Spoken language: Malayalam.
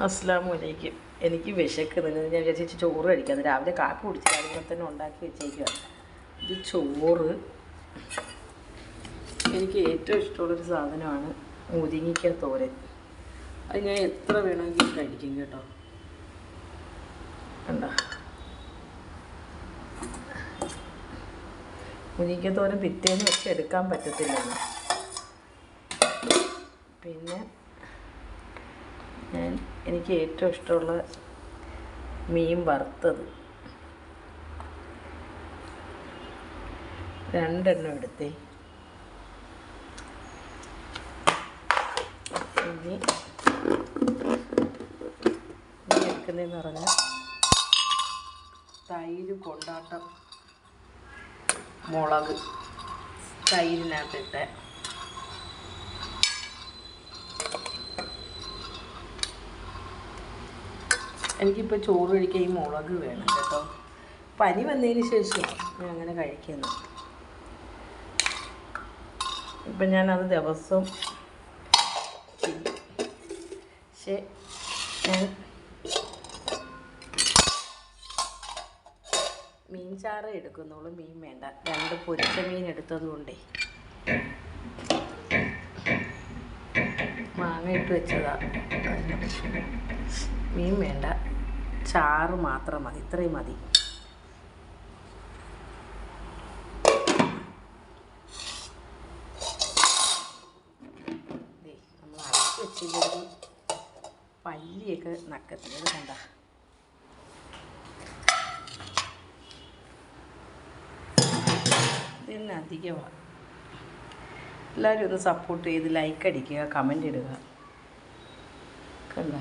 അസ്സലാമു അലൈക്കും. എനിക്ക് വിശക്കുന്നത് ഞാൻ വിചാരിച്ച് ചോറ് കഴിക്കാം. രാവിലെ കാപ്പി കുടിച്ച് രാവിലെ തന്നെ ഉണ്ടാക്കി വെച്ചേക്കുക. ഇത് ചോറ്. എനിക്ക് ഏറ്റവും ഇഷ്ടമുള്ളൊരു സാധനമാണ് മുരിങ്ങയ്ക്ക തോരൻ. അത് ഞാൻ എത്ര വേണമെങ്കിലും കഴിക്കും കേട്ടോ. കണ്ട മുരിങ്ങയ്ക്ക തോരൻ പിറ്റേന്ന് വെച്ച് എടുക്കാൻ പറ്റത്തില്ലെന്ന്. പിന്നെ എനിക്ക് ഏറ്റവും ഇഷ്ടമുള്ള മീൻ വറുത്തത് 2 എണ്ണം എടുത്തേ. ഇനി എടുക്കുന്നതെന്ന് പറഞ്ഞാൽ തൈര് കൊണ്ടാട്ടം മുളക് തൈരിനകത്തിട്ട് എനിക്കിപ്പോൾ ചോറ് കഴിക്കാൻ ഈ മുളക് വേണം കേട്ടോ. പനി വന്നതിന് ശേഷം ഞാൻ അങ്ങനെ കഴിക്കുന്നു. ഇപ്പം ഞാനത് ദിവസം ചെയ്യും. പക്ഷേ ഞാൻ മീൻ ചാറ് എടുക്കുന്നുള്ളൂ. മീൻ വേണ്ട. 2 പൊരിച്ച മീൻ എടുത്തത് കൊണ്ടേ മാങ്ങ ഇട്ട് വെച്ചതാ. മീൻ വേണ്ട, ചാറ് മാത്രം മതി. ഇത്രയും മതി. നമ്മൾ അടച്ച് വെച്ചില്ലെങ്കിൽ പല്ലിയൊക്കെ നക്കത്തില്ല. ഇത് കണ്ട. ഇതിന് അധികമാണ്. എല്ലാവരും ഒന്ന് സപ്പോർട്ട് ചെയ്ത് ലൈക്ക് അടിക്കുക, കമൻ്റ് ഇടുക. കണ്ട.